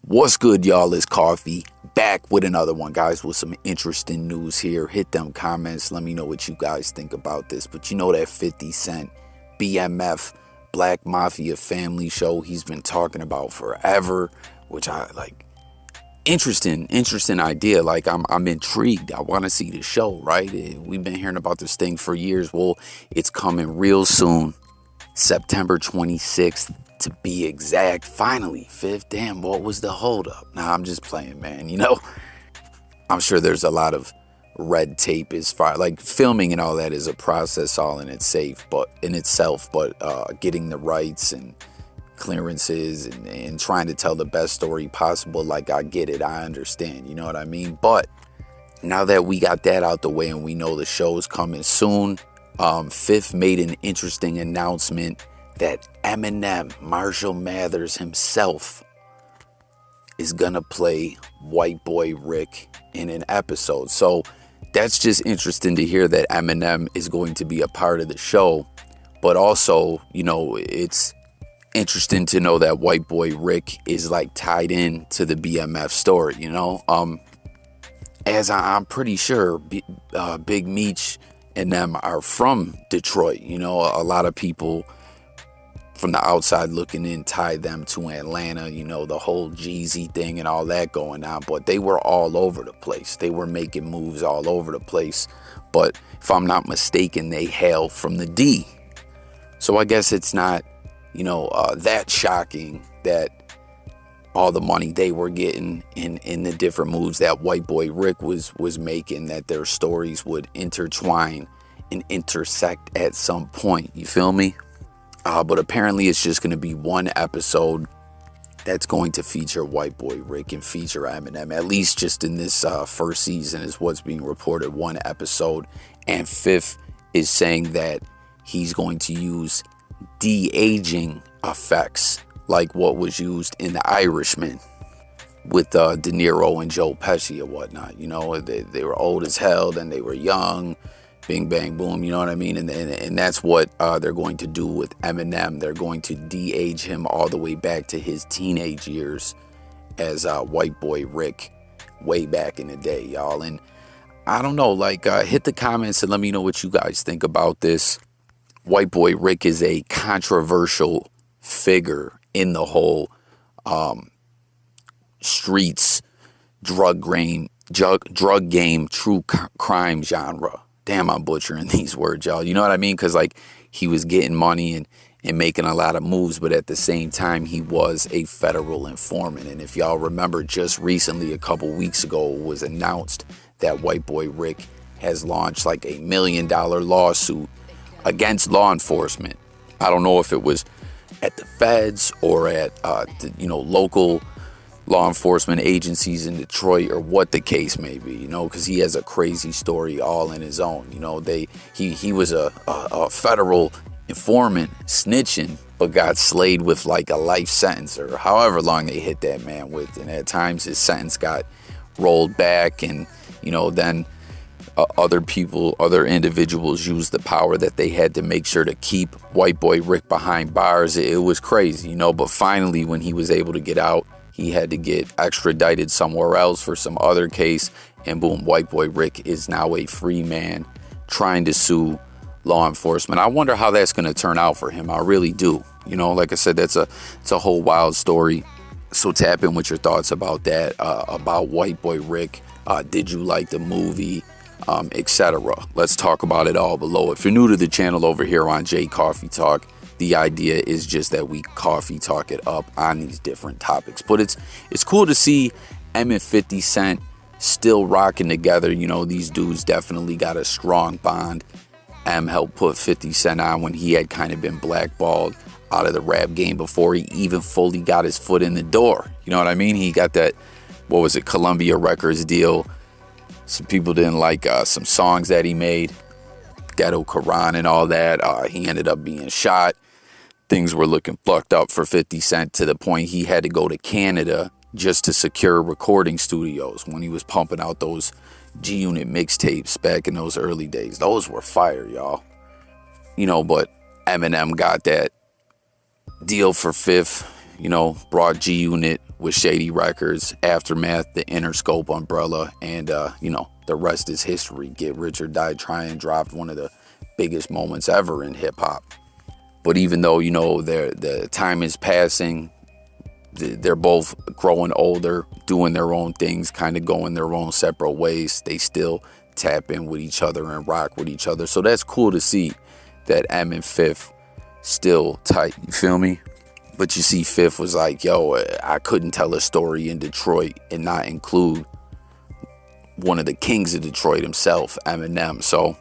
What's good, y'all? It's Coffee back with another one, guys, with some interesting news here. Hit them comments. Let me know what you guys think about this. But you know that 50 Cent BMF Black Mafia family show he's been talking about forever, which I like. Interesting idea. Like I'm intrigued. I want to see the show, right? We've been hearing about this thing for years. Well, it's coming real soon. September 26th to be exact. Finally, fifth. Damn, what was the holdup? Nah, I'm just playing, man. I'm sure there's a lot of red tape as far like filming and all that is a process all in itself, but getting the rights and clearances and trying to tell the best story possible, like I get it, I understand, you know what I mean? But now that we got that out the way and we know the show is coming soon, Fifth made an interesting announcement that Eminem, Marshall Mathers himself, is gonna play White Boy Rick in an episode. So that's just interesting to hear that Eminem is going to be a part of the show. But also, it's interesting to know that White Boy Rick is like tied in to the BMF story, as I'm pretty sure Big Meech and them are from Detroit. A lot of people from the outside looking in tied them to Atlanta, the whole Jeezy thing and all that going on, but they were all over the place. They were making moves all over the place. But if I'm not mistaken, they hail from the D. So I guess it's not, that shocking that all the money they were getting in the different moves that White Boy Rick was making, that their stories would intertwine and intersect at some point. You feel me? But apparently it's just going to be one episode that's going to feature White Boy Rick and feature Eminem, at least just in this first season is what's being reported, one episode. And Fifth is saying that he's going to use de-aging effects like what was used in The Irishman with De Niro and Joe Pesci or whatnot. They were old as hell, then they were young, bing, bang, boom, you know what I mean? And that's what they're going to do with Eminem. They're going to de-age him all the way back to his teenage years as White Boy Rick way back in the day, y'all. And I don't know, hit the comments and let me know what you guys think about this. White Boy Rick is a controversial figure in the whole streets, drug game, true crime genre. Damn, I'm butchering these words, y'all. You know what I mean? Because he was getting money and making a lot of moves, but at the same time, he was a federal informant. And if y'all remember, just recently, a couple weeks ago, it was announced that White Boy Rick has launched a $1 million lawsuit against law enforcement. I don't know if it was at the feds or at local law enforcement agencies in Detroit or what the case may be, because he has a crazy story all in his own. He was a federal informant snitching, but got slayed with a life sentence or however long they hit that man with. And at times his sentence got rolled back, and then other individuals used the power that they had to make sure to keep White Boy Rick behind bars. It was crazy, but finally when he was able to get out, he had to get extradited somewhere else for some other case, and boom, White Boy Rick is now a free man trying to sue law enforcement. I wonder how that's going to turn out for him. I really do. Like I said, it's a whole wild story. So tap in with your thoughts about that, about White Boy Rick. Did you like the movie? Etc. Let's talk about it all below. If you're new to the channel over here on J Coffee Talk, the idea is just that we coffee talk it up on these different topics. But it's cool to see M and 50 Cent still rocking together. These dudes definitely got a strong bond. M helped put 50 Cent on when he had kind of been blackballed out of the rap game before he even fully got his foot in the door. You know what I mean? He got that, Columbia Records deal. Some people didn't like some songs that he made, Ghetto Quran and all that. He ended up being shot. Things were looking fucked up for 50 Cent to the point he had to go to Canada just to secure recording studios when he was pumping out those G-Unit mixtapes back in those early days. Those were fire, y'all. But Eminem got that deal for Fifth, brought G-Unit with Shady Records, Aftermath, the Interscope umbrella, and you know, the rest is history. Get Rich or Die Trying dropped one of the biggest moments ever in hip hop. But even though, you know, the time is passing, they're both growing older, doing their own things, kind of going their own separate ways. They still tap in with each other and rock with each other. So that's cool to see that M and Fifth still tight. You feel me? But you see, Fifth was like, yo, I couldn't tell a story in Detroit and not include one of the kings of Detroit himself, Eminem. So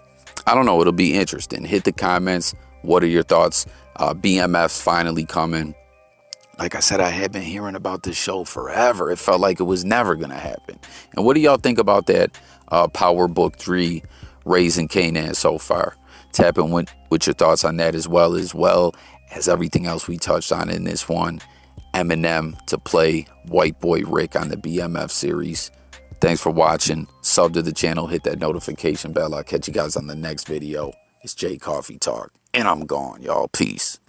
I don't know. It'll be interesting. Hit the comments. What are your thoughts? BMF's finally coming. Like I said, I had been hearing about this show forever. It felt like it was never going to happen. And what do y'all think about that Power Book 3, Raising Kanan so far? Tap in with your thoughts on that as well as everything else we touched on in this one. Eminem to play White Boy Rick on the BMF series. Thanks for watching. Sub to the channel. Hit that notification bell. I'll catch you guys on the next video. It's J Coffee Talk. And I'm gone, y'all. Peace.